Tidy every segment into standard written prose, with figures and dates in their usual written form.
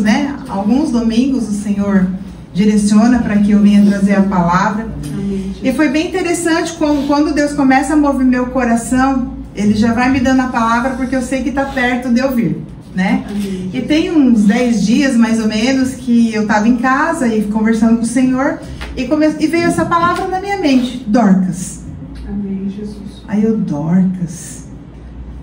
né? Alguns domingos o Senhor direciona para que eu venha trazer a palavra. E foi bem interessante quando Deus começa a mover meu coração, Ele já vai me dando a palavra porque eu sei que está perto de eu vir, né? E tem uns 10 dias mais ou menos que eu estava em casa e conversando com o Senhor e veio essa palavra na minha mente: Dorcas. Amém, Jesus. Aí eu, Dorcas.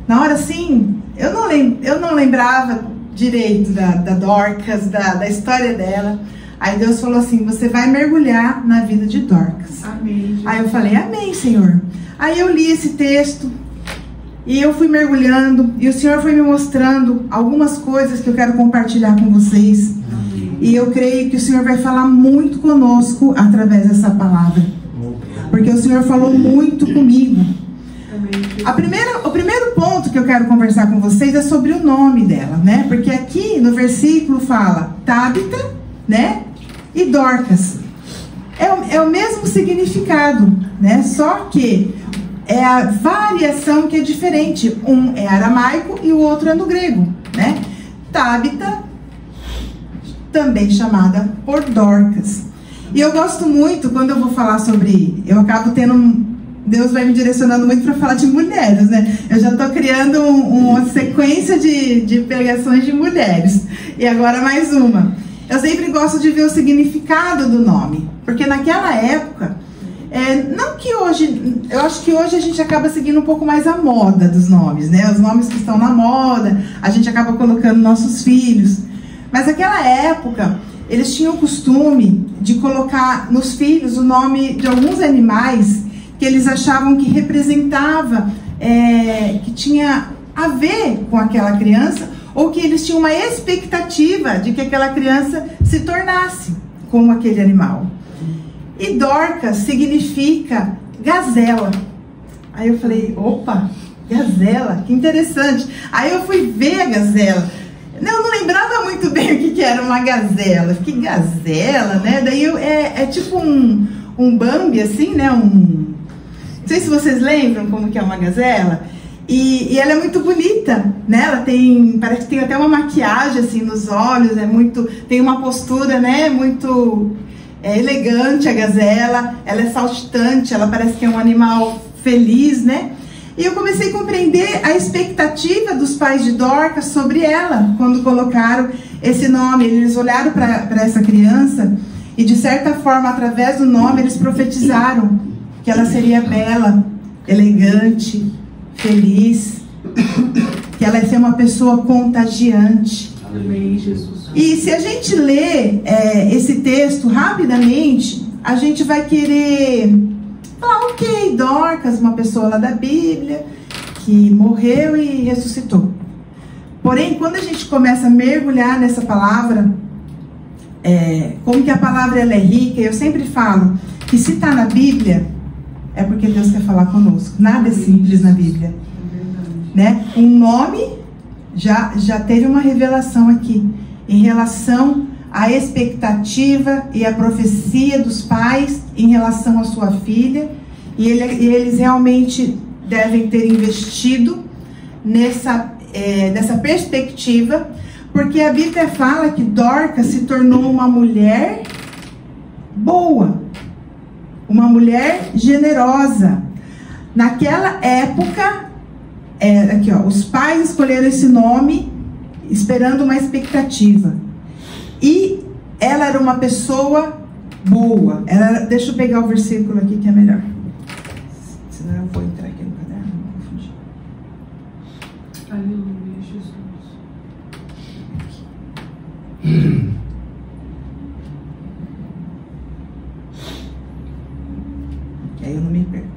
Na hora assim, eu não lembrava direito da Dorcas, da história dela. Aí Deus falou assim: você vai mergulhar na vida de Dorcas. Amém, Jesus. Aí eu falei: amém, Senhor. Aí eu li esse texto e eu fui mergulhando e o Senhor foi me mostrando algumas coisas que eu quero compartilhar com vocês. Amém. E eu creio que o Senhor vai falar muito conosco através dessa palavra, porque o Senhor falou muito comigo. O primeiro ponto que eu quero conversar com vocês é sobre o nome dela, né? Porque aqui no versículo fala Tábita, né? E Dorcas. É o mesmo significado, né? Só que é a variação que é diferente. Um é aramaico e o outro é no grego, né? Tábita, também chamada por Dorcas. E eu gosto muito, quando eu vou falar sobre... Eu acabo tendo... Deus vai me direcionando muito para falar de mulheres, né? Eu já estou criando uma sequência de pregações de mulheres. E agora mais uma. Eu sempre gosto de ver o significado do nome. Porque naquela época... não que hoje... Eu acho que hoje a gente acaba seguindo um pouco mais a moda dos nomes, né? Os nomes que estão na moda, a gente acaba colocando nossos filhos. Mas naquela época, eles tinham o costume de colocar nos filhos o nome de alguns animais que eles achavam que representava, que tinha a ver com aquela criança, ou que eles tinham uma expectativa de que aquela criança se tornasse como aquele animal. E Dorcas significa gazela. Aí eu falei: opa, gazela, que interessante. Aí eu fui ver a gazela. Eu não lembrava muito bem o que era uma gazela. Que gazela, né? Daí é tipo um Bambi, assim, né? Não sei se vocês lembram como que é uma gazela. E ela é muito bonita, né? Ela parece que tem até uma maquiagem assim nos olhos, tem uma postura, né? Muito elegante a gazela. Ela é saltitante, ela parece que é um animal feliz, né? E eu comecei a compreender a expectativa dos pais de Dorcas sobre ela quando colocaram esse nome. Eles olharam para essa criança e, de certa forma, através do nome, eles profetizaram que ela seria bela, elegante, feliz, que ela ia ser uma pessoa contagiante. Amém, Jesus. E se a gente lê esse texto rapidamente, a gente vai querer falar: ok, Dorcas, uma pessoa lá da Bíblia, que morreu e ressuscitou. Porém, quando a gente começa a mergulhar nessa palavra, como que a palavra ela é rica, eu sempre falo que se está na Bíblia, é porque Deus quer falar conosco. Nada é simples na Bíblia, né? Um nome já teve uma revelação aqui em relação à expectativa e à profecia dos pais em relação à sua filha, e eles realmente devem ter investido nessa perspectiva, porque a Bíblia fala que Dorcas se tornou uma mulher boa, uma mulher generosa. Naquela época, aqui ó, os pais escolheram esse nome esperando uma expectativa. E ela era uma pessoa boa. Deixa eu pegar o versículo aqui que é melhor. Senão eu vou entrar aqui no caderno, não vou fugir. Aleluia, Jesus. Aí eu não me perco.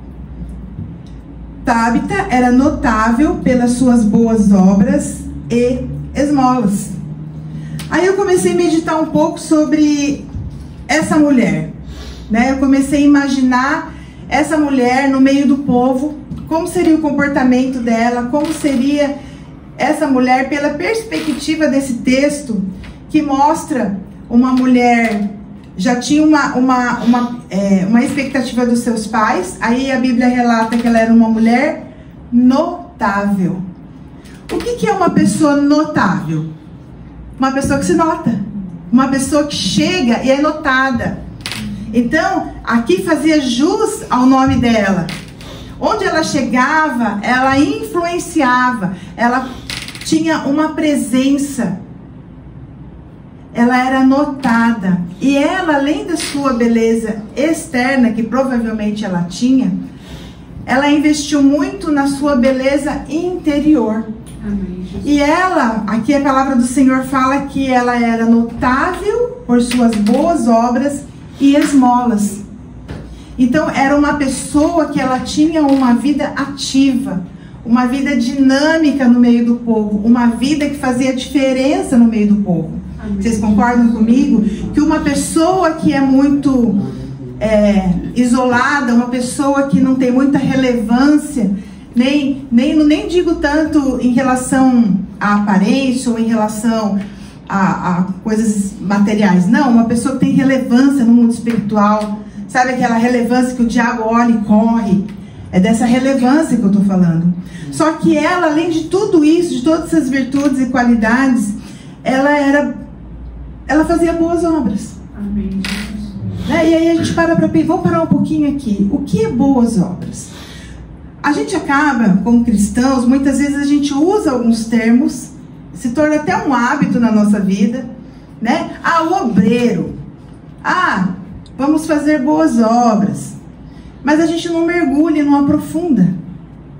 Tábita era notável pelas suas boas obras e esmolas. Aí eu comecei a meditar um pouco sobre essa mulher, né? Eu comecei a imaginar essa mulher no meio do povo, como seria o comportamento dela, como seria essa mulher pela perspectiva desse texto, que mostra uma mulher, já tinha uma expectativa dos seus pais. Aí a Bíblia relata que ela era uma mulher notável. O que é uma pessoa notável? uma pessoa que se nota, uma pessoa que chega e é notada. Então, aqui fazia jus ao nome dela. Onde ela chegava, ela influenciava, ela tinha uma presença, ela era notada. E ela, além da sua beleza externa, que provavelmente ela tinha, ela investiu muito na sua beleza interior. Amém, Jesus. E ela, aqui a palavra do Senhor fala que ela era notável por suas boas obras e esmolas. Então era uma pessoa que ela tinha uma vida ativa, uma vida dinâmica no meio do povo, uma vida que fazia diferença no meio do povo. Amém. Vocês concordam comigo? Que uma pessoa que é muito isolada, uma pessoa que não tem muita relevância, nem digo tanto em relação à aparência ou em relação a coisas materiais, não, uma pessoa que tem relevância no mundo espiritual, sabe aquela relevância que o diabo olha e corre? É dessa relevância que eu estou falando. Só que ela, além de tudo isso, de todas essas virtudes e qualidades, ela fazia boas obras. Amém, Jesus. E aí a gente vamos parar um pouquinho aqui. O que é boas obras? A gente acaba, como cristãos, muitas vezes a gente usa alguns termos, se torna até um hábito na nossa vida, né? O obreiro. Vamos fazer boas obras. Mas a gente não mergulha, não aprofunda,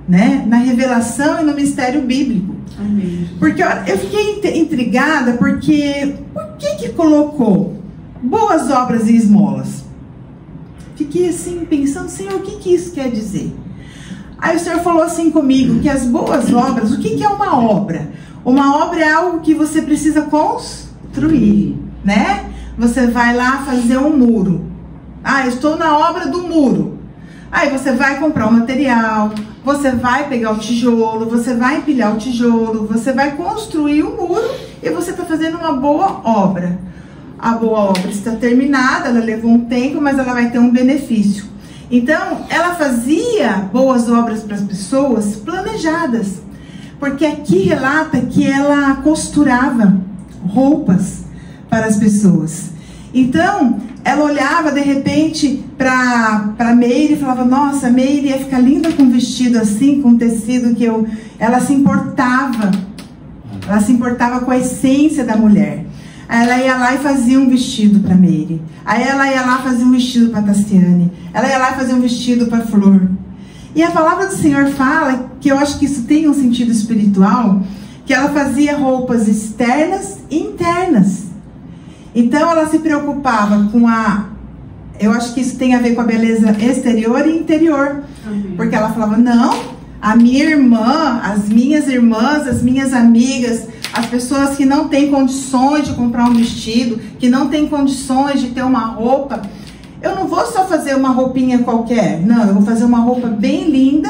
né? Na revelação e no mistério bíblico. Amém. Porque eu fiquei intrigada, porque por que colocou boas obras e esmolas? Fiquei assim pensando, Senhor, o que isso quer dizer? Aí o Senhor falou assim comigo, que as boas obras, o que é uma obra? Uma obra é algo que você precisa construir, né? Você vai lá fazer um muro. Eu estou na obra do muro. Aí você vai comprar o material, você vai pegar o tijolo, você vai empilhar o tijolo, você vai construir o muro e você está fazendo uma boa obra. A boa obra está terminada, ela levou um tempo, mas ela vai ter um benefício. Então, ela fazia boas obras para as pessoas planejadas, porque aqui relata que ela costurava roupas para as pessoas. Então, ela olhava de repente para Meire e falava, nossa, Meire ia ficar linda com um vestido assim, com um tecido que ela se importava com a essência da mulher. Aí ela ia lá e fazia um vestido para Meire. Aí ela ia lá fazer um vestido para Tassiane. Ela ia lá fazer um vestido para Flor. E a palavra do Senhor fala, que eu acho que isso tem um sentido espiritual, que ela fazia roupas externas e internas. Então ela se preocupava com eu acho que isso tem a ver com a beleza exterior e interior. Amém. Porque ela falava, não, a minha irmã, as minhas irmãs, as minhas amigas, as pessoas que não têm condições de comprar um vestido, que não têm condições de ter uma roupa, eu não vou só fazer uma roupinha qualquer, não, eu vou fazer uma roupa bem linda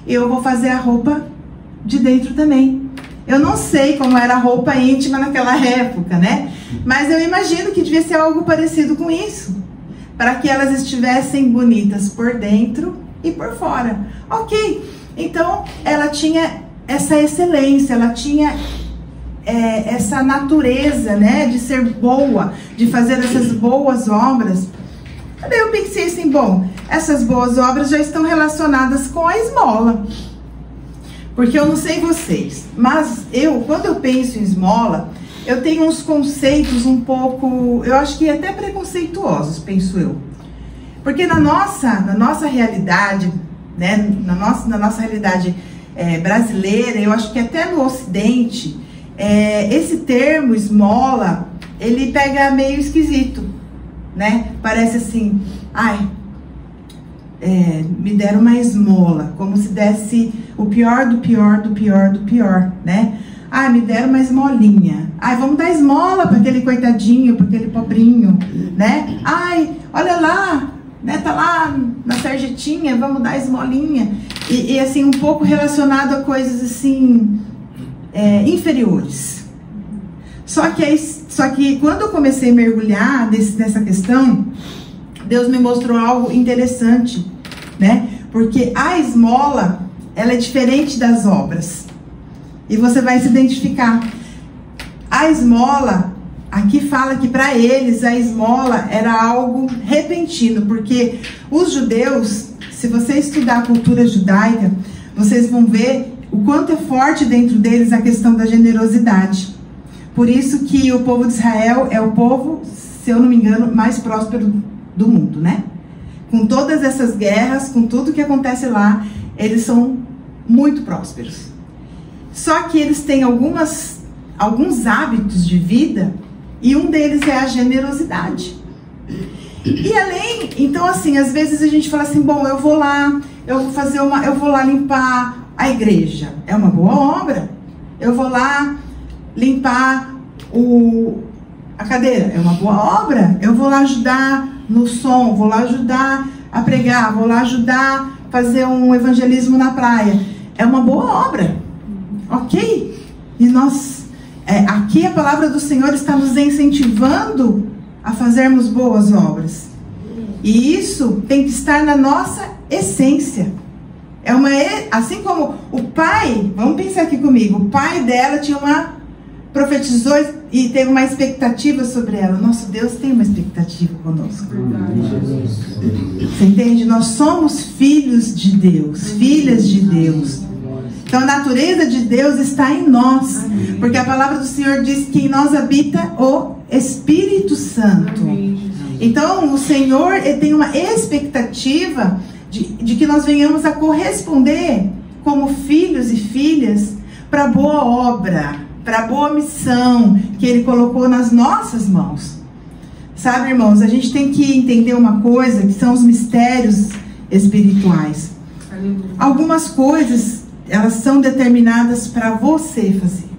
e eu vou fazer a roupa de dentro também. Eu não sei como era a roupa íntima naquela época, né? Mas eu imagino que devia ser algo parecido com isso, para que elas estivessem bonitas por dentro e por fora. Ok, então ela tinha essa excelência, ela tinha essa natureza, né, de ser boa, de fazer essas boas obras. Daí eu pensei assim, bom, essas boas obras já estão relacionadas com a esmola. Porque eu não sei vocês, mas quando eu penso em esmola, eu tenho uns conceitos um pouco, eu acho que até preconceituosos, penso eu. Porque na nossa realidade, né, na nossa realidade brasileira, eu acho que até no Ocidente, esse termo esmola, ele pega meio esquisito, né? Parece assim, me deram uma esmola, como se desse o pior do pior do pior do pior, né? Me deram uma esmolinha. Vamos dar esmola para aquele coitadinho, para aquele pobrinho, né? Olha lá, né? Tá lá na sarjetinha, vamos dar esmolinha. E assim, um pouco relacionado a coisas assim, inferiores. Só que quando eu comecei a mergulhar nessa questão, Deus me mostrou algo interessante, né? Porque a esmola, ela é diferente das obras. E você vai se identificar. A esmola, aqui fala que para eles a esmola era algo repentino, porque os judeus, se você estudar a cultura judaica, vocês vão ver o quanto é forte dentro deles a questão da generosidade. Por isso que o povo de Israel é o povo, se eu não me engano, mais próspero do mundo, né? Com todas essas guerras, com tudo que acontece lá, eles são muito prósperos. Só que eles têm alguns hábitos de vida, e um deles é a generosidade. E além, então assim, às vezes a gente fala assim, bom, eu vou lá limpar a igreja. É uma boa obra. Eu vou lá limpar a cadeira. É uma boa obra. Eu vou lá ajudar no som, vou lá ajudar a pregar, vou lá ajudar a fazer um evangelismo na praia. É uma boa obra. Ok? E nós, aqui a palavra do Senhor está nos incentivando a fazermos boas obras. E isso tem que estar na nossa essência. Assim como o pai, vamos pensar aqui comigo, o pai dela profetizou e teve uma expectativa sobre ela. Nosso Deus tem uma expectativa conosco. Você entende? Nós somos filhos de Deus, filhas de Deus. Então a natureza de Deus está em nós, porque a palavra do Senhor diz que em nós habita o Espírito Santo. Então o Senhor tem uma expectativa de que nós venhamos a corresponder como filhos e filhas para a boa obra, para a boa missão que Ele colocou nas nossas mãos. Sabe, irmãos, a gente tem que entender uma coisa, que são os mistérios espirituais. Algumas coisas, elas são determinadas para você fazer.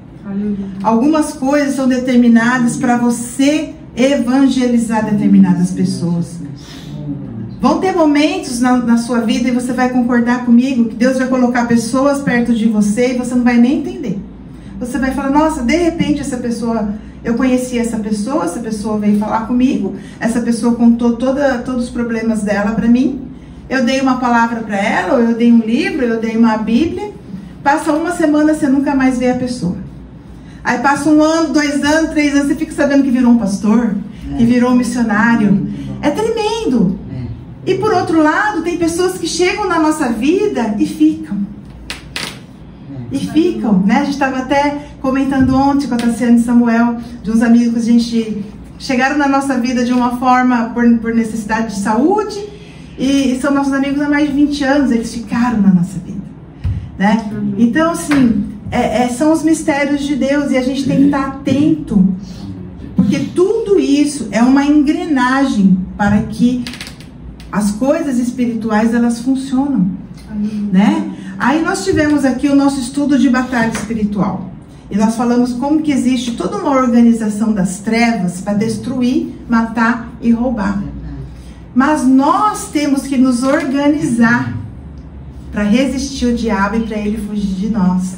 Algumas coisas são determinadas para você evangelizar determinadas pessoas. Vão ter momentos na sua vida, e você vai concordar comigo, que Deus vai colocar pessoas perto de você e você não vai nem entender. Você vai falar, nossa, de repente eu conheci essa pessoa veio falar comigo, essa pessoa contou todos os problemas dela para mim, eu dei uma palavra para ela, ou eu dei um livro, eu dei uma Bíblia, passa uma semana, você nunca mais vê a pessoa. Aí passa 1 ano, 2 anos, 3 anos, você fica sabendo que virou um pastor, que virou um missionário. É tremendo. E por outro lado, tem pessoas que chegam na nossa vida e ficam. Né? A gente estava até comentando ontem com a Tassiane e Samuel, de uns amigos que a gente chegaram na nossa vida de uma forma por necessidade de saúde, e são nossos amigos há mais de 20 anos, eles ficaram na nossa vida, né? Então assim, são os mistérios de Deus, e a gente tem que estar atento, porque tudo isso é uma engrenagem para que as coisas espirituais elas funcionam, né? Aí nós tivemos aqui o nosso estudo de batalha espiritual. E nós falamos como que existe toda uma organização das trevas para destruir, matar e roubar. Mas nós temos que nos organizar para resistir o diabo e para ele fugir de nós.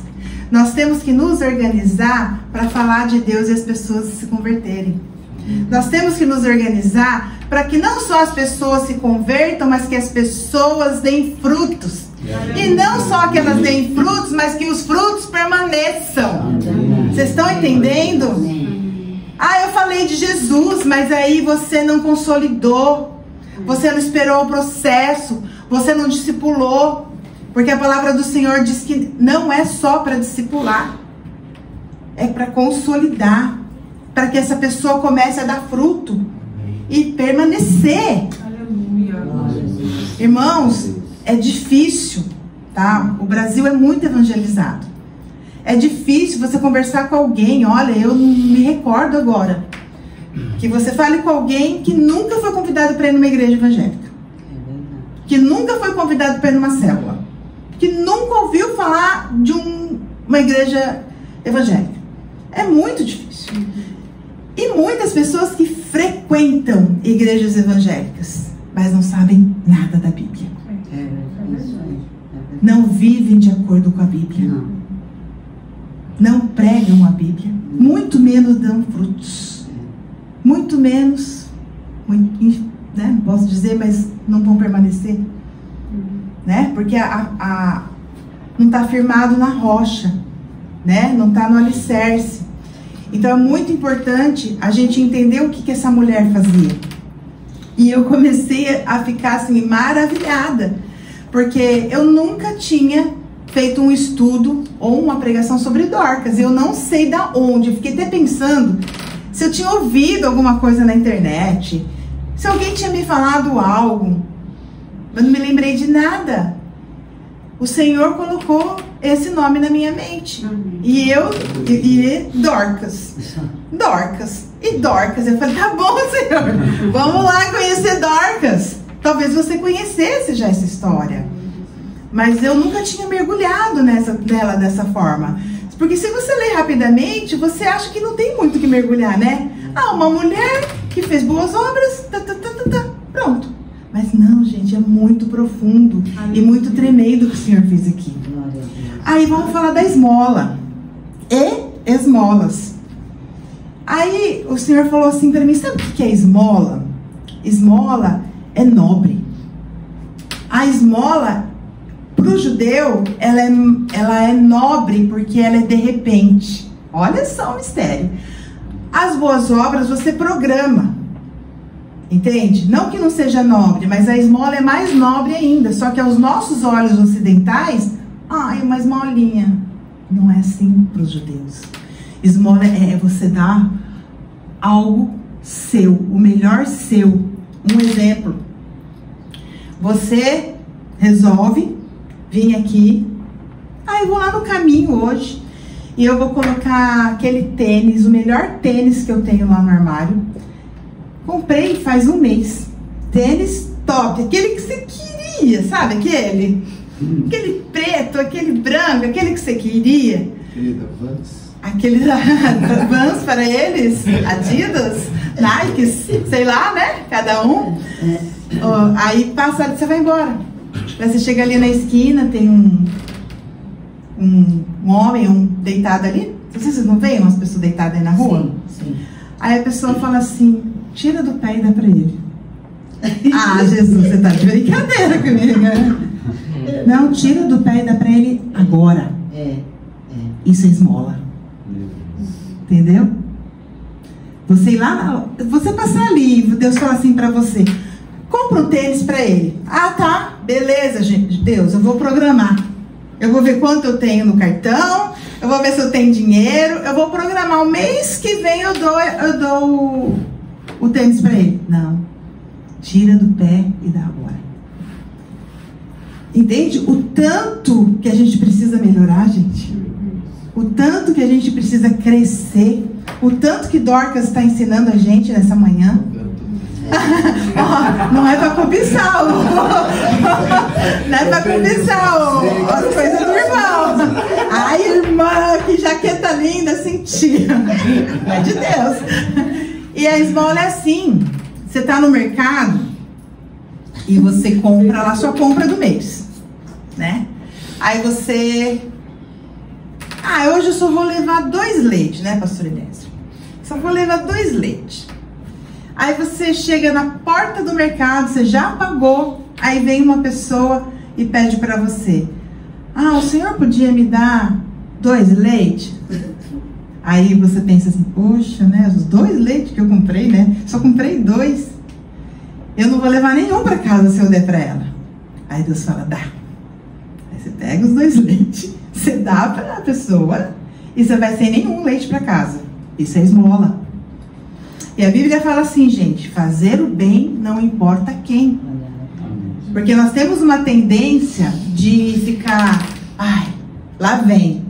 Nós temos que nos organizar para falar de Deus e as pessoas se converterem. Nós temos que nos organizar para que não só as pessoas se convertam, mas que as pessoas deem frutos. E não só que elas deem frutos, mas que os frutos permaneçam. Vocês estão entendendo? Eu falei de Jesus, mas aí você não consolidou, você não esperou o processo, você não discipulou, porque a palavra do Senhor diz que não é só para discipular, é para consolidar, para que essa pessoa comece a dar fruto e permanecer. Irmãos, é difícil, tá? O Brasil é muito evangelizado. É difícil você conversar com alguém. Olha, eu não me recordo agora que você fale com alguém que nunca foi convidado para ir numa igreja evangélica, que nunca foi convidado para ir numa célula, que nunca ouviu falar de uma igreja evangélica. É muito difícil. E muitas pessoas que frequentam igrejas evangélicas, mas não sabem nada da Bíblia. Não vivem de acordo com a Bíblia. Não pregam a Bíblia. Muito menos dão frutos. Muito menos, né? Não posso dizer, mas não vão permanecer. Né? Porque não está firmado na rocha. Né? Não está no alicerce. Então é muito importante a gente entender o que essa mulher fazia. E eu comecei a ficar assim maravilhada, porque eu nunca tinha feito um estudo ou uma pregação sobre Dorcas. Eu não sei da onde. Eu fiquei até pensando se eu tinha ouvido alguma coisa na internet, se alguém tinha me falado algo. Eu não me lembrei de nada. O Senhor colocou esse nome na minha mente. E Dorcas. Dorcas. E Dorcas. Eu falei, tá bom, Senhor. Vamos lá conhecer Dorcas. Talvez você conhecesse já essa história. Mas eu nunca tinha mergulhado nela dessa forma. Porque se você ler rapidamente, você acha que não tem muito que mergulhar, né? Ah, uma mulher que fez boas obras, pronto. Mas não, gente, é muito profundo e muito tremendo o que o Senhor fez aqui. Aí vamos falar da esmola e esmolas. Aí o Senhor falou assim para mim, sabe o que é esmola? Esmola é nobre. A esmola, para o judeu, ela é nobre porque ela é de repente. Olha só o mistério. As boas obras você programa. Entende? Não que não seja nobre, mas a esmola é mais nobre ainda. Só que aos nossos olhos ocidentais, ai, uma esmolinha. Não é assim para os judeus. Esmola é você dar algo seu, o melhor seu. Um exemplo. Você resolve vir aqui. Ah, eu vou lá no caminho hoje e eu vou colocar aquele tênis, o melhor tênis que eu tenho lá no armário. Comprei faz um mês. Tênis top, aquele que você queria, sabe? Aquele preto, aquele branco, aquele que você queria. Aquele da Vans. Aquele da Vans para eles, Adidas, Nike, sei lá, né? Cada um. Aí passa, você vai embora. Aí você chega ali na esquina, tem um homem deitado ali. Vocês não veem umas pessoas deitadas aí na rua? Sim. Aí a pessoa fala assim, tira do pé e dá pra ele. Ah, Jesus, você tá de brincadeira comigo, né? Não, tira do pé e dá pra ele agora. Isso é esmola. Entendeu? Você ir lá, você passar ali, Deus fala assim pra você, compra um tênis pra ele. Ah, tá, beleza, gente, Deus, eu vou programar. Eu vou ver quanto eu tenho no cartão, eu vou ver se eu tenho dinheiro, eu vou programar. O mês que vem eu dou o tênis pra ele. Não. Tira do pé e dá agora. Entende? O tanto que a gente precisa melhorar, gente. O tanto que a gente precisa crescer. O tanto que Dorcas está ensinando a gente nessa manhã. Não é pra cobiçar, não é pra cobiçar as coisas do irmão. Ai, irmã, que jaqueta linda, sentia. É de Deus. E a esmola é assim: você tá no mercado e você compra lá sua compra do mês, né? Aí você, hoje eu só vou levar 2 leites, né, pastor Inésio? Só vou levar 2 leites. Aí você chega na porta do mercado, você já pagou, aí vem uma pessoa e pede para você, o senhor podia me dar 2 leites? Aí você pensa assim, poxa, né, os 2 leites que eu comprei, né, só comprei 2, eu não vou levar nenhum para casa se eu der para ela. Aí Deus fala, dá. Aí você pega os 2 leites, você dá para a pessoa e você vai sem nenhum leite para casa. Isso é esmola. E a Bíblia fala assim, gente, fazer o bem não importa quem. Porque nós temos uma tendência de ficar, lá vem.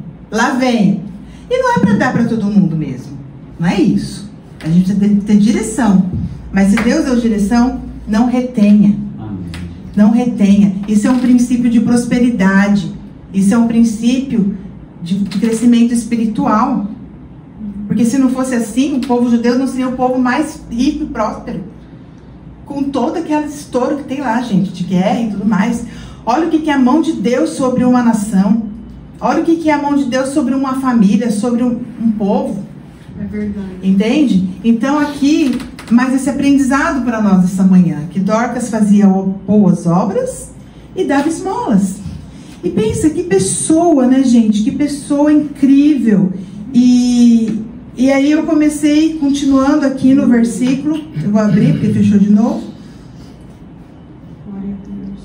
E não é para dar para todo mundo mesmo. Não é isso. A gente tem que ter direção. Mas se Deus deu direção, não retenha. Não retenha. Isso é um princípio de prosperidade. Isso é um princípio de crescimento espiritual. Porque se não fosse assim, o povo judeu não seria o povo mais rico e próspero. Com todo aquele estouro que tem lá, gente, de guerra e tudo mais. Olha o que é a mão de Deus sobre uma nação. Olha o que é a mão de Deus sobre uma família, sobre um povo. É verdade. Entende? Então aqui, mais esse aprendizado para nós essa manhã. Que Dorcas fazia boas obras e dava esmolas. E pensa, que pessoa, né, gente? Que pessoa incrível. E E aí eu comecei, continuando aqui no versículo, eu vou abrir porque fechou de novo. Glória a Deus.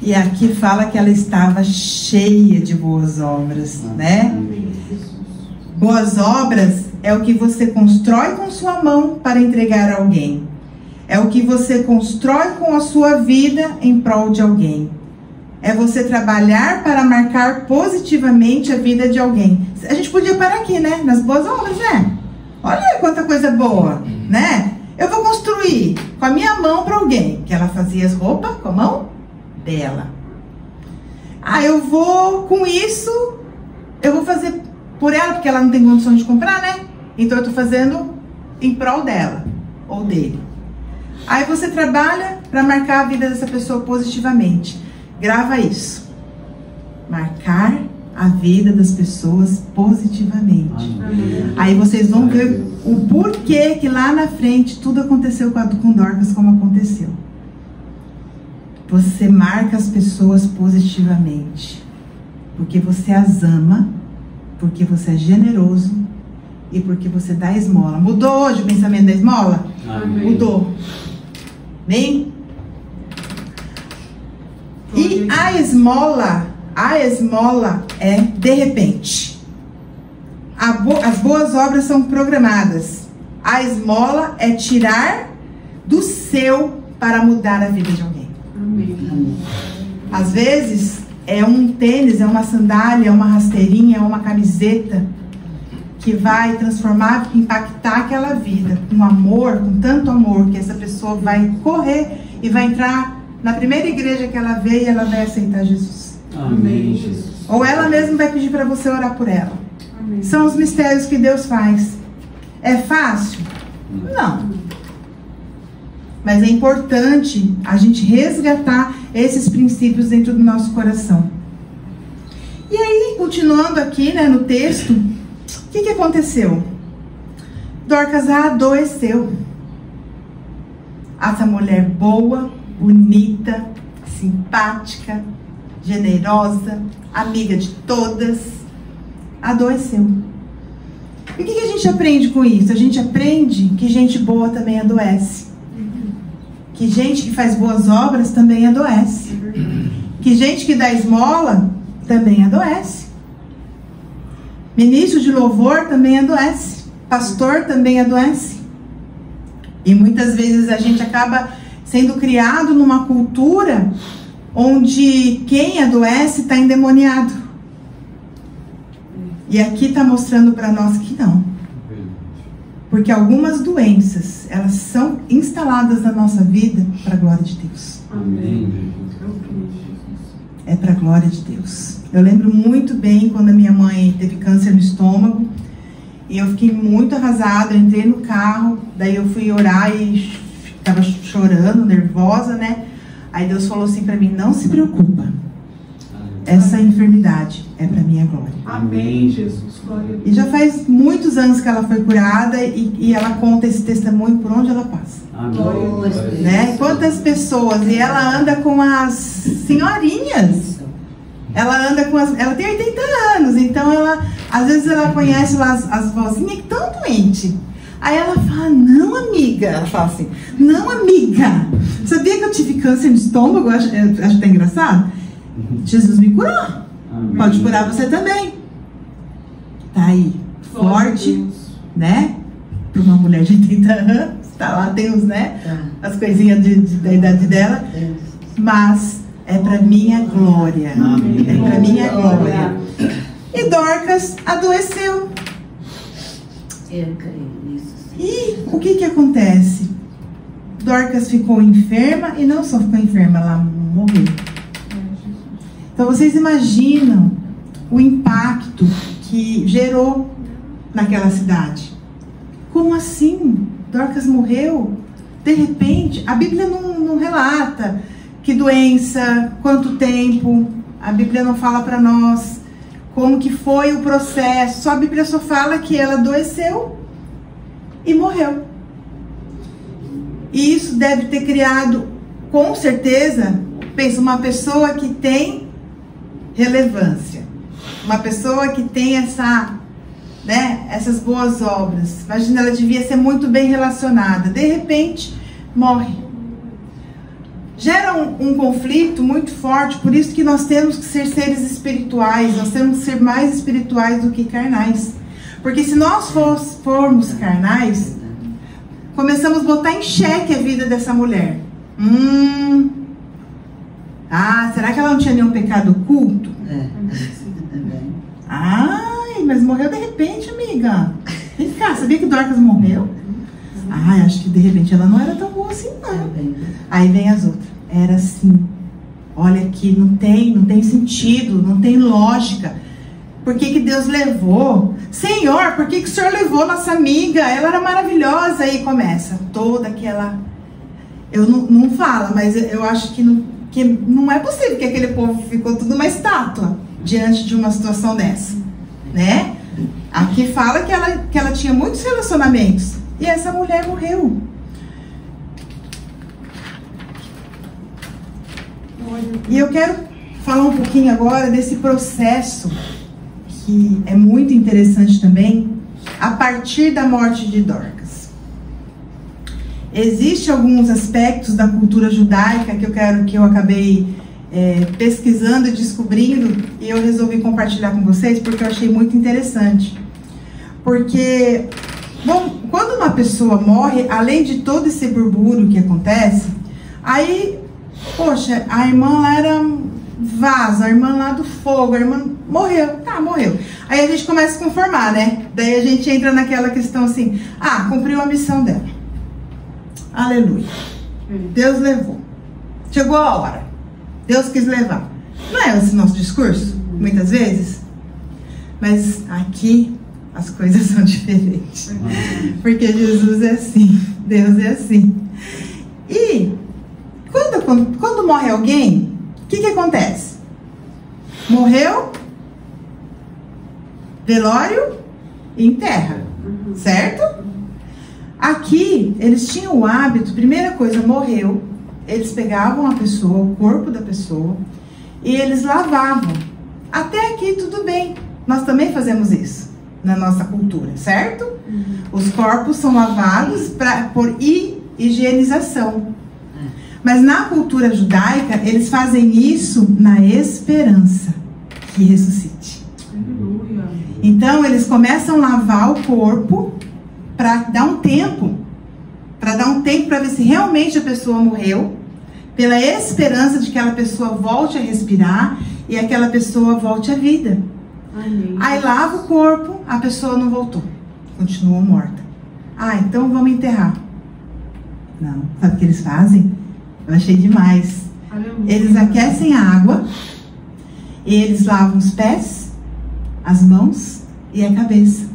E aqui fala que ela estava cheia de boas obras, né? Amém, Jesus. Boas obras é o que você constrói com sua mão para entregar a alguém. É o que você constrói com a sua vida em prol de alguém. É você trabalhar para marcar positivamente a vida de alguém. A gente podia parar aqui, né? Nas boas obras, né? Olha quanta coisa boa, né? Eu vou construir com a minha mão para alguém. Que ela fazia as roupas com a mão dela. Ah, eu vou com isso, eu vou fazer por ela, porque ela não tem condição de comprar, né? Então eu tô fazendo em prol dela ou dele. Aí você trabalha para marcar a vida dessa pessoa positivamente. Grava isso. Marcar a vida das pessoas positivamente. Amém. Aí vocês vão ver o porquê que lá na frente tudo aconteceu com Dorcas como aconteceu. Você marca as pessoas positivamente. Porque você as ama, porque você é generoso e porque você dá esmola. Mudou hoje o pensamento da esmola? Amém. Mudou. Bem? E a esmola é de repente. As boas obras são programadas. A esmola é tirar do seu para mudar a vida de alguém. Amém. Às vezes é um tênis, é uma sandália, é uma rasteirinha, é uma camiseta que vai transformar, impactar aquela vida com amor, com tanto amor, que essa pessoa vai correr e vai entrar na primeira igreja que ela vê e ela vai aceitar Jesus. Amém, Jesus. Ou ela mesma vai pedir para você orar por ela. Amém. São os mistérios que Deus faz. É fácil? Não. Mas é importante a gente resgatar esses princípios dentro do nosso coração. E aí, continuando aqui, né, no texto, o que aconteceu? Dorcas adoeceu. Essa mulher boa, bonita, simpática, generosa, amiga de todas, adoeceu. E o que a gente aprende com isso? A gente aprende que gente boa também adoece. Que gente que faz boas obras também adoece. Que gente que dá esmola também adoece. Ministro de louvor também adoece. Pastor também adoece. E muitas vezes a gente acaba sendo criado numa cultura onde quem adoece está endemoniado. E aqui está mostrando para nós que não. Porque algumas doenças, elas são instaladas na nossa vida para a glória de Deus. Amém. É para a glória de Deus. Eu lembro muito bem quando a minha mãe teve câncer no estômago. E eu fiquei muito arrasada. Eu entrei no carro, daí eu fui orar e estava chorando, nervosa, né? Aí Deus falou assim para mim: não se preocupa. Essa enfermidade é para minha glória. Amém, Jesus. Glória a Deus. E já faz muitos anos que ela foi curada e ela conta esse testemunho por onde ela passa. Glória. Né? Quantas pessoas, e ela anda com as senhorinhas. Ela anda com ela tem 80 anos, então às vezes ela conhece lá as vozinhas que estão doentes. Aí ela fala: não, amiga. Ela fala assim: não, amiga. Sabia que eu tive câncer no estômago? Acho até engraçado. Jesus me curou. Amém. Pode curar você também. Tá aí, forte, né? Para uma mulher de 30 anos. Tá lá, tem os, né? As coisinhas da idade dela. Mas é para minha glória. Amém. É para minha glória. E Dorcas adoeceu. Eu creio nisso. E o que acontece? Dorcas ficou enferma e não só ficou enferma, ela morreu. Então vocês imaginam o impacto que gerou naquela cidade. Como assim? Dorcas morreu? De repente, a Bíblia não relata que doença, quanto tempo. A Bíblia não fala para nós como que foi o processo. A Bíblia só fala que ela adoeceu e morreu. E isso deve ter criado, com certeza, pensa, uma pessoa que tem relevância. Uma pessoa que tem essas boas obras. Imagina, ela devia ser muito bem relacionada. De repente, morre. Gera um conflito muito forte. Por isso que nós temos que ser seres espirituais. Nós temos que ser mais espirituais do que carnais. Porque se nós formos carnais, começamos a botar em xeque a vida dessa mulher. Será que ela não tinha nenhum pecado oculto? Ai, mas morreu de repente, amiga. Vem cá, sabia que Dorcas morreu? Acho que de repente ela não era tão boa assim, não. Aí vem as outras. Era assim. Olha aqui, não tem sentido, não tem lógica. Por que Deus levou? Senhor, por que o Senhor levou nossa amiga? Ela era maravilhosa. Aí começa toda aquela... Eu não falo, mas eu acho que não é possível que aquele povo ficou tudo uma estátua diante de uma situação dessa, né? Aqui fala que ela tinha muitos relacionamentos e essa mulher morreu. E eu quero falar um pouquinho agora desse processo que é muito interessante também, a partir da morte de Dorcas. Existem alguns aspectos da cultura judaica que eu acabei pesquisando e descobrindo, e eu resolvi compartilhar com vocês porque eu achei muito interessante. Porque, quando uma pessoa morre, além de todo esse burburinho que acontece, aí, poxa, a irmã lá era vaza, a irmã lá do fogo, a irmã morreu, morreu. Aí a gente começa a conformar, né? Daí a gente entra naquela questão assim, cumpriu a missão dela. Aleluia. Deus levou. Chegou a hora. Deus quis levar. Não é esse nosso discurso? Muitas vezes? Mas aqui as coisas são diferentes. Porque Jesus é assim. Deus é assim. E quando morre alguém, o que acontece? Morreu, velório e enterra. Certo? Aqui, eles tinham o hábito, primeira coisa, morreu, eles pegavam a pessoa, o corpo da pessoa, e eles lavavam. Até aqui tudo bem, nós também fazemos isso na nossa cultura, certo? Os corpos são lavados por higienização. Mas na cultura judaica, eles fazem isso na esperança que ressuscite. Então, eles começam a lavar o corpo para dar um tempo para ver se realmente a pessoa morreu, pela esperança de que aquela pessoa volte a respirar e aquela pessoa volte à vida. Amém. Aí lava o corpo, a pessoa não voltou, continuou morta. Então vamos enterrar. Não, sabe o que eles fazem? Eu achei demais. Eles aquecem a água e eles lavam os pés, as mãos e a cabeça,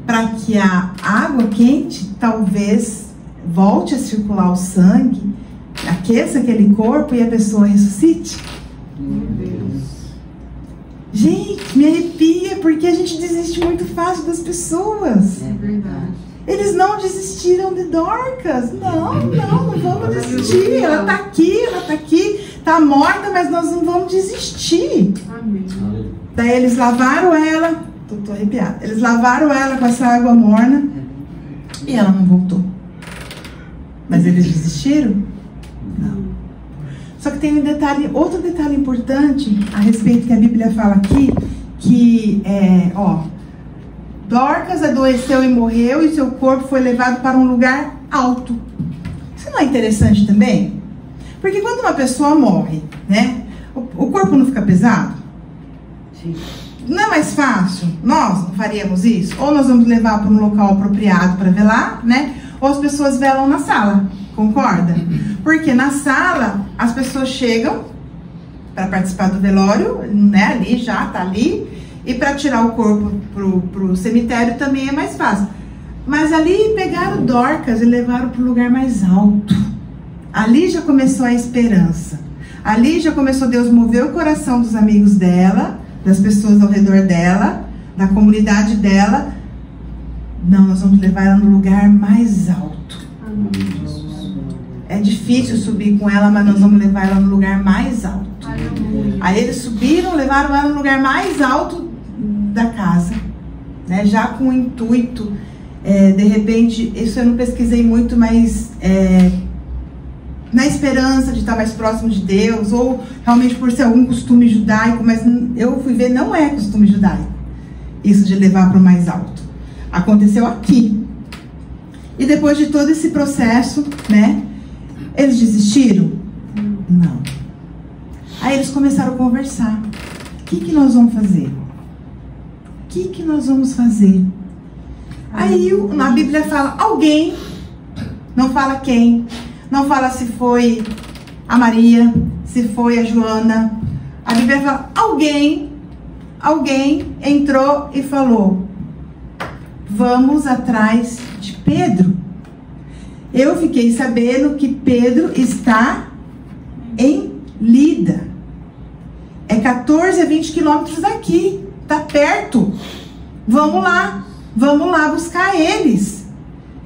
para que a água quente talvez volte a circular o sangue, aqueça aquele corpo e a pessoa ressuscite. Meu Deus. Gente, me arrepia, porque a gente desiste muito fácil das pessoas. É verdade. Eles não desistiram de Dorcas. Não vamos desistir. Ela tá aqui, tá morta, mas nós não vamos desistir. Amém. Daí eles lavaram ela, tô arrepiada. Eles lavaram ela com essa água morna e ela não voltou. Mas eles desistiram? Não. Só que tem outro detalhe importante a respeito que a Bíblia fala aqui, que Dorcas adoeceu e morreu e seu corpo foi levado para um lugar alto. Isso não é interessante também? Porque quando uma pessoa morre, né, o corpo não fica pesado? Sim. Não é mais fácil? Nós não faríamos isso? Ou nós vamos levar para um local apropriado para velar, né? Ou as pessoas velam na sala, concorda? Porque na sala as pessoas chegam para participar do velório, né? Ali já tá ali. E para tirar o corpo pro cemitério também é mais fácil. Mas ali pegaram Dorcas e levaram para o lugar mais alto. Ali já começou a esperança. Ali já começou Deus mover o coração dos amigos dela, das pessoas ao redor dela, da comunidade dela. Não, nós vamos levar ela no lugar mais alto. É difícil subir com ela, mas nós vamos levar ela no lugar mais alto. Aí eles subiram, levaram ela no lugar mais alto da casa, né? Já com o intuito, de repente, isso eu não pesquisei muito, mas na esperança de estar mais próximo de Deus, ou realmente por ser algum costume judaico, mas eu fui ver, não é costume judaico, isso de levar para o mais alto. Aconteceu aqui. E depois de todo esse processo, né, eles desistiram? Não. Aí eles começaram a conversar. O que nós vamos fazer? O que nós vamos fazer? Aí na Bíblia fala alguém, não fala quem, não fala se foi a Maria, se foi a Joana. A Bíblia fala alguém entrou e falou: vamos atrás de Pedro. Eu fiquei sabendo que Pedro está em Lida. É 14 a 20 quilômetros daqui. Está perto. Vamos lá buscar eles.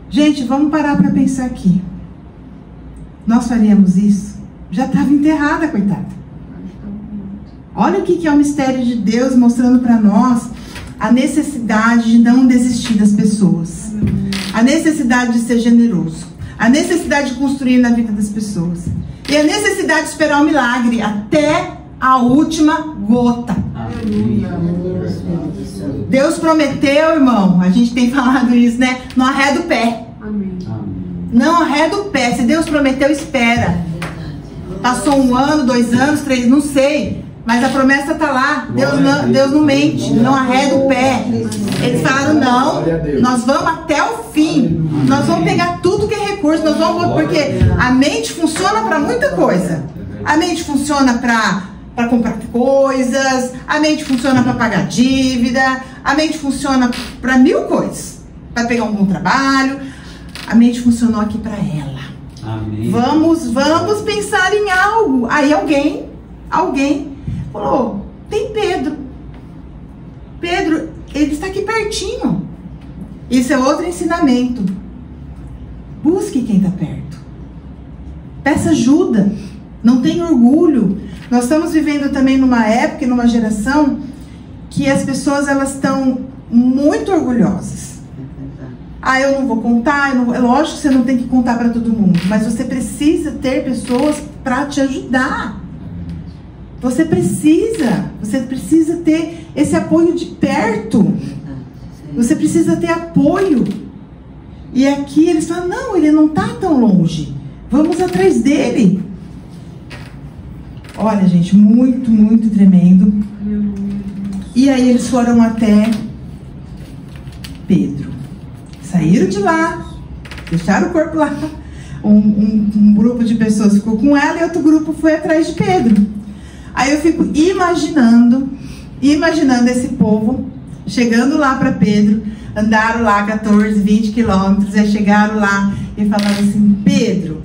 Gente, vamos parar para pensar aqui. Nós faríamos isso? Já estava enterrada, coitada. Olha o que é o mistério de Deus mostrando para nós a necessidade de não desistir das pessoas, a necessidade de ser generoso, a necessidade de construir na vida das pessoas e a necessidade de esperar o milagre até a última gota. Deus prometeu, irmão, a gente tem falado isso, né? Não arreda o pé. Não arreda o pé. Se Deus prometeu, espera. Passou 1 ano, 2 anos, 3, não sei. Mas a promessa está lá. Deus não mente, não arreda o pé. Eles falaram: não, nós vamos até o fim. Nós vamos pegar tudo que é recurso. Nós vamos, porque a mente funciona para muita coisa. A mente funciona para comprar coisas. A mente funciona para pagar dívida. A mente funciona para 1000 coisas. Para pegar um bom trabalho. A mente funcionou aqui para ela. Amém. Vamos pensar em algo. Aí alguém falou: tem Pedro. Pedro, ele está aqui pertinho. Isso é outro ensinamento. Busque quem está perto. Peça ajuda. Não tenha orgulho. Nós estamos vivendo também numa época e numa geração que as pessoas, elas estão muito orgulhosas. Ah, eu não vou contar. É lógico que você não tem que contar para todo mundo, mas você precisa ter pessoas para te ajudar. Você precisa ter esse apoio de perto. Você precisa ter apoio. E aqui eles falam: não, ele não está tão longe. Vamos atrás dele. Olha, gente, muito, muito tremendo. E aí eles foram até Pedro. Saíram de lá, deixaram o corpo lá. Um grupo de pessoas ficou com ela e outro grupo foi atrás de Pedro. Aí eu fico imaginando esse povo chegando lá para Pedro. Andaram lá 14, 20 quilômetros, aí chegaram lá e falaram assim: Pedro,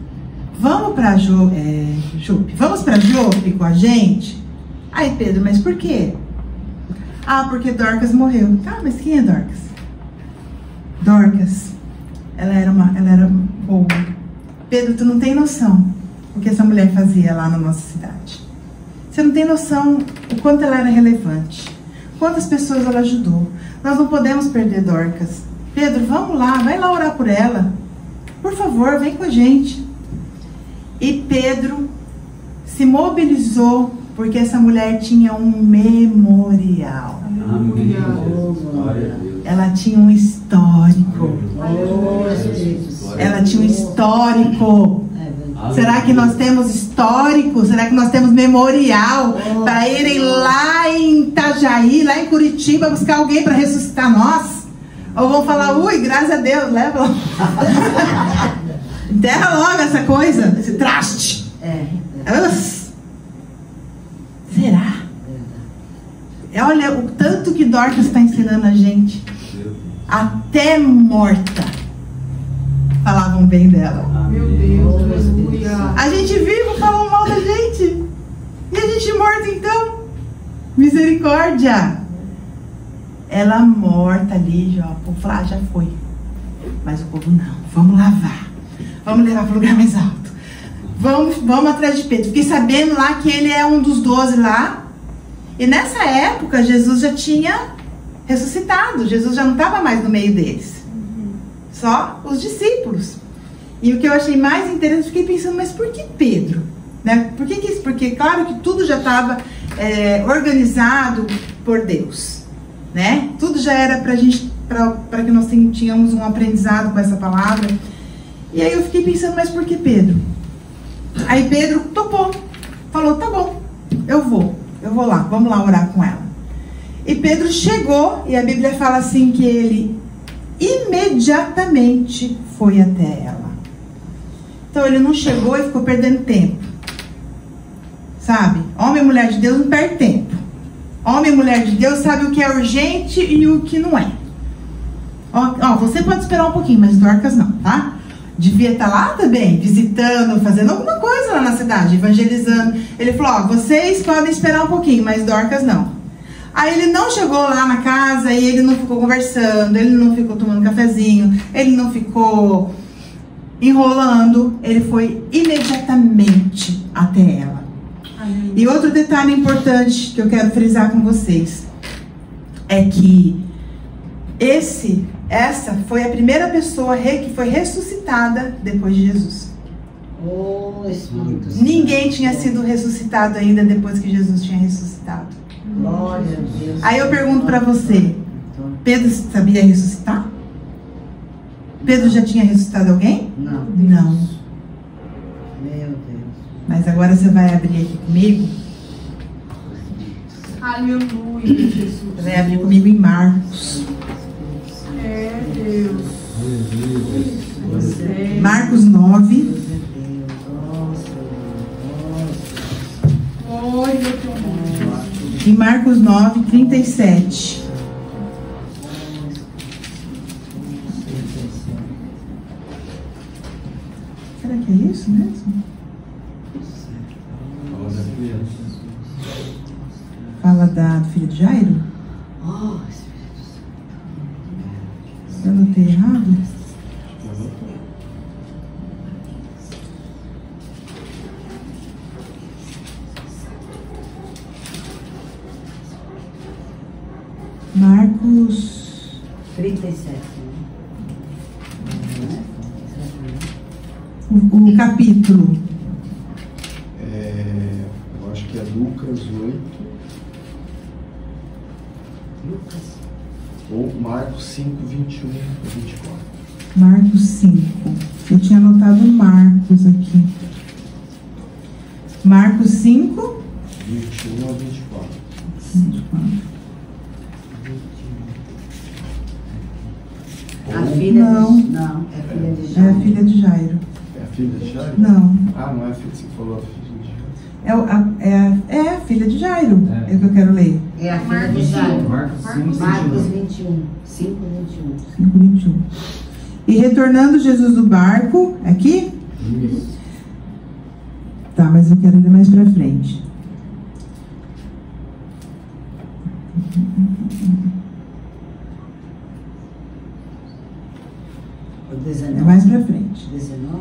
vamos para Jope, vamos para Jope com a gente? Aí Pedro: mas por quê? Ah, porque Dorcas morreu. Tá, mas quem é Dorcas? Dorcas, ela era boa. Pedro, tu não tem noção o que essa mulher fazia lá na nossa cidade. Você não tem noção o quanto ela era relevante, quantas pessoas ela ajudou. Nós não podemos perder Dorcas. Pedro, vamos lá, vai lá orar por ela. Por favor, vem com a gente. E Pedro se mobilizou porque essa mulher tinha um memorial. Amém. Ela tinha um histórico. Ela tinha um histórico. Será que nós temos histórico? Será que nós temos memorial para irem lá em Itajaí, lá em Curitiba, buscar alguém para ressuscitar nós? Ou vão falar: ui, graças a Deus, leva lá. Enterra logo essa coisa, esse traste. Será? Olha o tanto que Dorcas está ensinando a gente. Até morta falavam bem dela. Meu Deus, aleluia. A gente vivo falando mal da gente. E a gente morta então? Misericórdia. Ela morta ali, já, o povo fala: já foi. Mas o povo não. Vamos lavar. Vamos levar para o lugar mais alto. vamos atrás de Pedro. Fiquei sabendo lá que ele é um dos 12 lá. E nessa época, Jesus já tinha ressuscitado. Jesus já não estava mais no meio deles. Só os discípulos. E o que eu achei mais interessante, fiquei pensando, mas por que Pedro? Né? Por que isso? Porque claro que tudo já estava organizado por Deus. Né? Tudo já era para que nós tenhamos um aprendizado com essa palavra. E aí eu fiquei pensando, mas por que Pedro? Aí Pedro topou, falou, tá bom, eu vou lá, vamos lá orar com ela. E Pedro chegou, e a Bíblia fala assim que ele imediatamente foi até ela. Então ele não chegou e ficou perdendo tempo. Sabe? Homem e mulher de Deus não perde tempo. Homem e mulher de Deus sabe o que é urgente e o que não é. Ó, você pode esperar um pouquinho, mas Dorcas não, tá? Devia estar lá também, visitando, fazendo alguma coisa lá na cidade, evangelizando. Ele falou, ó, vocês podem esperar um pouquinho, mas Dorcas não. Aí ele não chegou lá na casa e ele não ficou conversando, ele não ficou tomando cafezinho, ele não ficou enrolando, ele foi imediatamente até ela. E outro detalhe importante que eu quero frisar com vocês é que essa foi a primeira pessoa que foi ressuscitada depois de Jesus. Oh, Espírito Santo. Ninguém tinha sido ressuscitado ainda depois que Jesus tinha ressuscitado. Glória a Deus. Aí eu pergunto para você, Pedro sabia ressuscitar? Pedro já tinha ressuscitado alguém? Não. Não. Meu Deus. Mas agora você vai abrir aqui comigo. Aleluia, Jesus. Você vai abrir comigo em Marcos. É Deus. Marcos 9. Glória ao teu nome. Em Marcos 9, 37. Será que é isso mesmo? Fala do filho de Jairo? Oh, Espírito Santo. Eu anotei errado? Marcos 37. o capítulo. Eu acho que é Lucas 8. Lucas. Ou Marcos 5, 21 a 24. Marcos 5. Eu tinha anotado Marcos aqui. Marcos 5, 21 a 24. 24. A filha Não. de... Não, é filha de É Jairo. a filha de Jairo. É a filha de Jairo? Não. Ah, não é a filha, você falou a filha de Jairo. É a filha de Jairo. É o que eu quero ler. É a filha de Jairo. Marcos 5, Marcos 21. 21. 5, 21. 5, 21. E retornando Jesus do barco, aqui? Isso. Tá, mas eu quero ler mais pra frente. O É 19. mais pra frente. 19.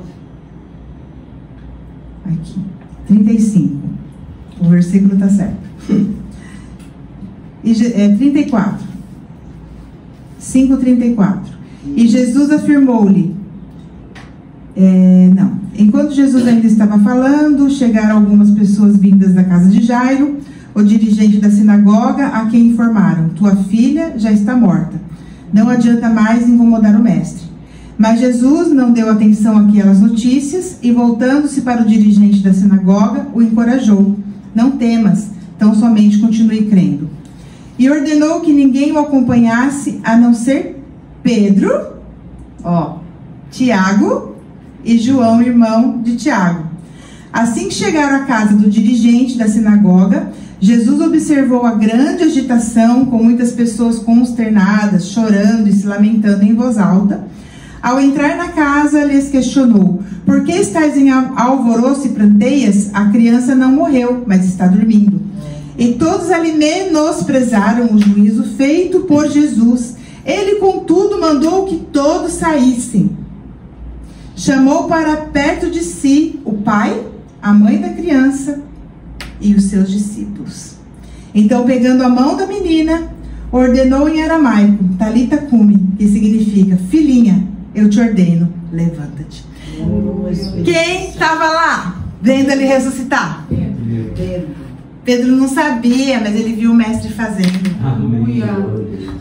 Aqui. 35. O versículo tá certo. E, 34. 5:34. E Jesus afirmou-lhe. Não. Enquanto Jesus ainda estava falando, chegaram algumas pessoas vindas da casa de Jairo, o dirigente da sinagoga, a quem informaram: tua filha já está morta. Não adianta mais incomodar o mestre. Mas Jesus não deu atenção àquelas notícias e, voltando-se para o dirigente da sinagoga, o encorajou: não temas, tão somente continue crendo. E ordenou que ninguém o acompanhasse a não ser Pedro, Tiago e João, irmão de Tiago. Assim que chegaram à casa do dirigente da sinagoga, Jesus observou a grande agitação, com muitas pessoas consternadas, chorando e se lamentando em voz alta. Ao entrar na casa, lhes questionou: por que estáis em alvoroço e pranteias? A criança não morreu, mas está dormindo. E todos ali menosprezaram o juízo feito por Jesus. Ele, contudo, mandou que todos saíssem. chamou para perto de si o pai, a mãe da criança e os seus discípulos. Então, pegando a mão da menina, ordenou em aramaico, Talita cumi, que significa, filhinha, eu te ordeno, levanta-te. Quem estava lá, vendo ele ressuscitar? Pedro não sabia, mas ele viu o mestre fazendo.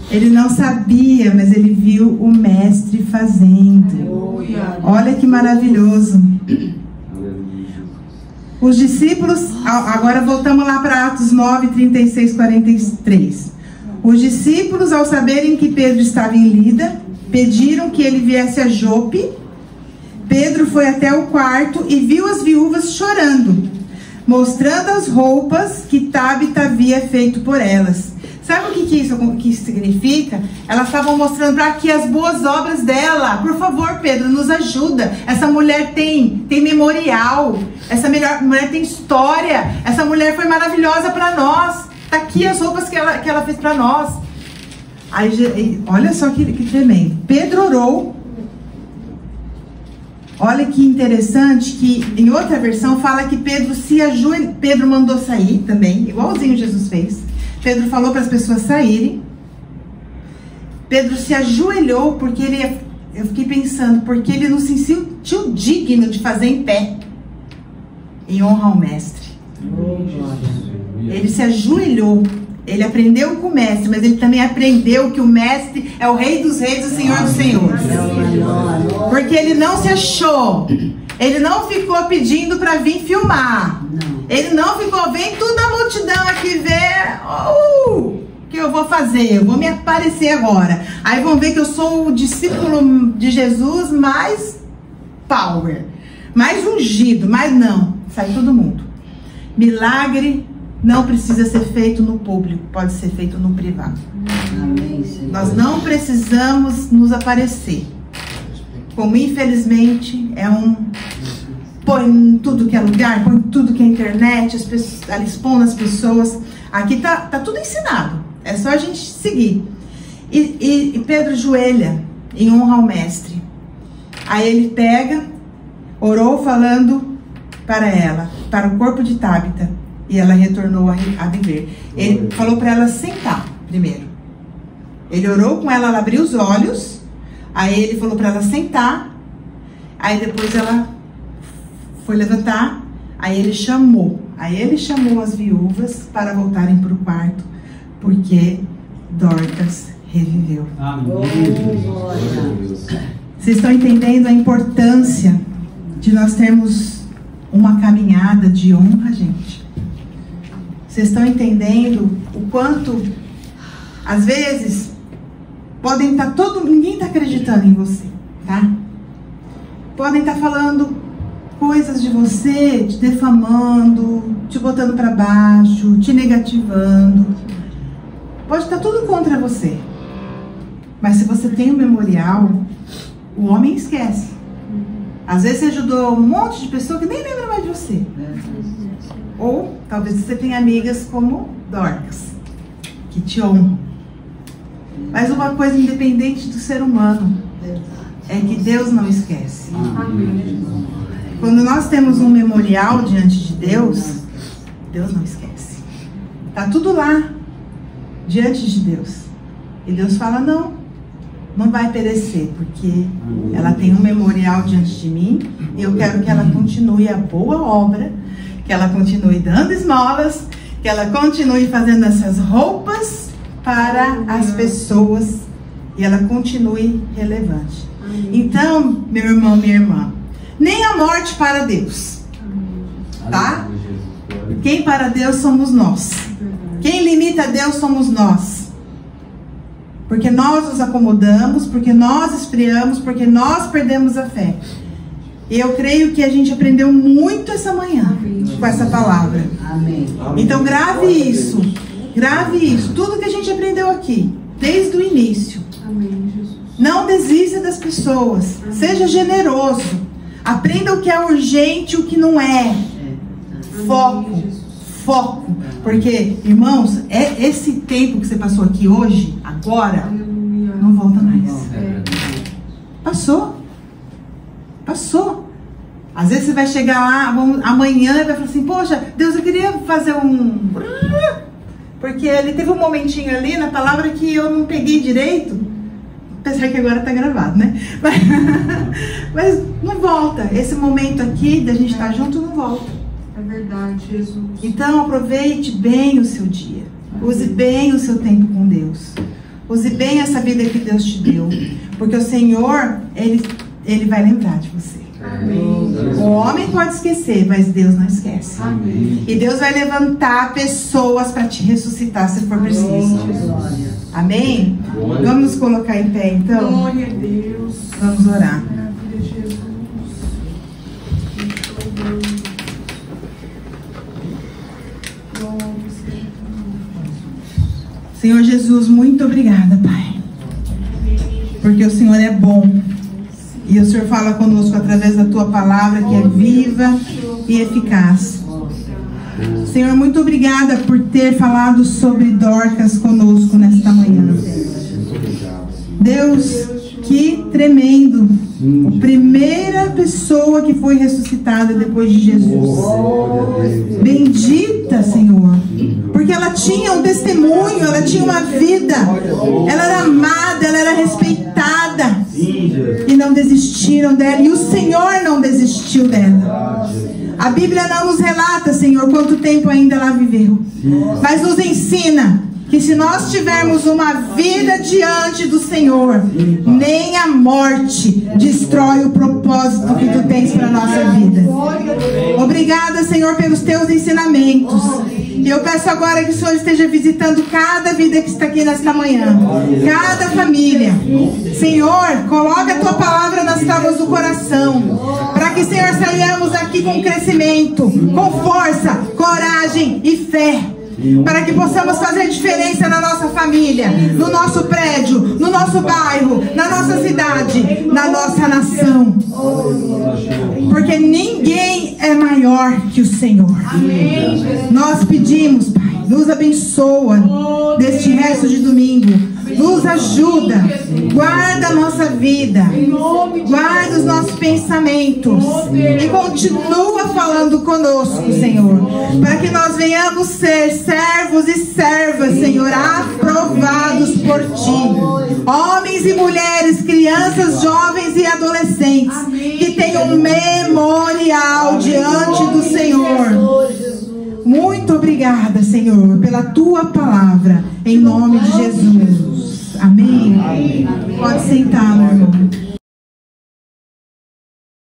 Ele não sabia, mas ele viu o mestre fazendo. Olha que maravilhoso. Os discípulos, agora voltamos lá para Atos 9, 36, 43. Os discípulos, ao saberem que Pedro estava em Lida, pediram que ele viesse a Jope. Pedro foi até o quarto e viu as viúvas chorando, mostrando as roupas que Tabita havia feito por elas. Sabe o que isso significa? Elas estavam mostrando para aqui as boas obras dela. Por favor, Pedro, nos ajuda. Essa mulher tem memorial. Essa mulher tem história. Essa mulher foi maravilhosa para nós. Está aqui as roupas que ela fez para nós. Aí, olha só que tremendo. Pedro orou. Olha que interessante que em outra versão fala que Pedro se ajoelhou. Pedro mandou sair também, igualzinho Jesus fez. Pedro falou para as pessoas saírem. Pedro se ajoelhou porque eu fiquei pensando, porque ele não se sentiu digno de fazer em pé, em honra ao mestre. Ele se ajoelhou. Ele aprendeu com o mestre, mas ele também aprendeu que o mestre é o rei dos reis, o senhor dos senhores. Porque ele não se achou. Ele não ficou pedindo para vir filmar. Ele não ficou, vem toda a multidão aqui ver o que eu vou fazer. Eu vou me aparecer agora. Aí vão ver que eu sou o discípulo de Jesus mais power, mais ungido, mas não. Sai todo mundo. Milagre não precisa ser feito no público, pode ser feito no privado. Amém, nós não precisamos nos aparecer. Como infelizmente põe em tudo que é lugar, põe em tudo que é internet, as pessoas, expondo as pessoas. Aqui tá tudo ensinado, é só a gente seguir. E Pedro joelha em honra ao mestre. Aí ele pega, orou falando para ela, para o corpo de Tabita. E ela retornou a viver. Ele falou para ela sentar primeiro. Ele orou com ela, ela abriu os olhos. Aí ele falou para ela sentar. Aí depois ela foi levantar. Aí ele chamou as viúvas para voltarem para o quarto, porque Dorcas reviveu. Vocês estão entendendo a importância de nós termos uma caminhada de honra, gente? Vocês estão entendendo o quanto, às vezes, podem estar ninguém está acreditando em você, tá? Podem estar falando coisas de você, te defamando, te botando para baixo, te negativando. Pode estar tudo contra você. Mas se você tem um memorial, o homem esquece. Às vezes você ajudou um monte de pessoa que nem lembra mais de você. Ou talvez você tenha amigas como Dorcas, que te honram. Mas uma coisa independente do ser humano é que Deus não esquece. Quando nós temos um memorial diante de Deus, Deus não esquece. Está tudo lá, diante de Deus. E Deus fala, não vai perecer, porque ela tem um memorial diante de mim, e eu quero que ela continue a boa obra, que ela continue dando esmolas, que ela continue fazendo essas roupas para as pessoas, e ela continue relevante. Então, meu irmão, minha irmã, nem a morte para Deus, tá? Quem para Deus somos nós. Quem limita Deus somos nós. Porque nós nos acomodamos, porque nós esfriamos, porque nós perdemos a fé. E eu creio que a gente aprendeu muito essa manhã com essa palavra. Amém. Então grave isso. Grave isso. Tudo que a gente aprendeu aqui, desde o início. Amém, Jesus. Não desista das pessoas. Amém. Seja generoso. Aprenda o que é urgente e o que não é. Foco. Foco. Porque, irmãos, esse tempo que você passou aqui hoje, agora, não volta mais. Passou. passou. Às vezes você vai chegar lá amanhã e vai falar assim, poxa, Deus, eu queria fazer porque ele teve um momentinho ali na palavra que eu não peguei direito. Apesar que agora está gravado, né? Mas não volta. Esse momento aqui da gente estar junto não volta. É verdade, Jesus. Então aproveite bem o seu dia. Use bem o seu tempo com Deus. Use bem essa vida que Deus te deu. Porque o Senhor, Ele vai lembrar de você. Amém. O homem pode esquecer, mas Deus não esquece. Amém. E Deus vai levantar pessoas para te ressuscitar se for preciso. Amém? Vamos nos colocar em pé então? Glória a Deus. Vamos orar. Maravilha, Jesus. Senhor Jesus, muito obrigada, Pai. Porque o Senhor é bom. E o Senhor fala conosco através da Tua palavra, que é viva e eficaz. Senhor, muito obrigada por ter falado sobre Dorcas conosco nesta manhã. Deus, que tremendo. A primeira pessoa que foi ressuscitada depois de Jesus. Bendita, Senhor. Porque ela tinha um testemunho, ela tinha uma vida. Ela era amada, ela era respeitada. E não desistiram dela. E o Senhor não desistiu dela. A Bíblia não nos relata, Senhor, quanto tempo ainda ela viveu. Mas nos ensina que se nós tivermos uma vida diante do Senhor, nem a morte destrói o propósito que Tu tens para a nossa vida. Obrigada, Senhor, pelos Teus ensinamentos. E eu peço agora que o Senhor esteja visitando cada vida que está aqui nesta manhã, cada família. Senhor, coloca a Tua palavra nas tábuas do coração, para que, Senhor, saiamos aqui com crescimento, com força, coragem e fé, para que possamos fazer diferença na nossa família, no nosso prédio, no nosso bairro, na nossa cidade, na nossa nação. Porque ninguém é maior que o Senhor. Nós pedimos, Pai, nos abençoa neste resto de domingo. Nos ajuda, guarda a nossa vida, guarda os nossos pensamentos e continua falando conosco, Senhor, para que nós venhamos ser servos e servas, Senhor, aprovados por Ti, homens e mulheres, crianças, jovens e adolescentes, que tenham um memorial diante do Senhor. Muito obrigada, Senhor, pela Tua palavra, em nome de Jesus. Amém. Pode sentar, meu irmão.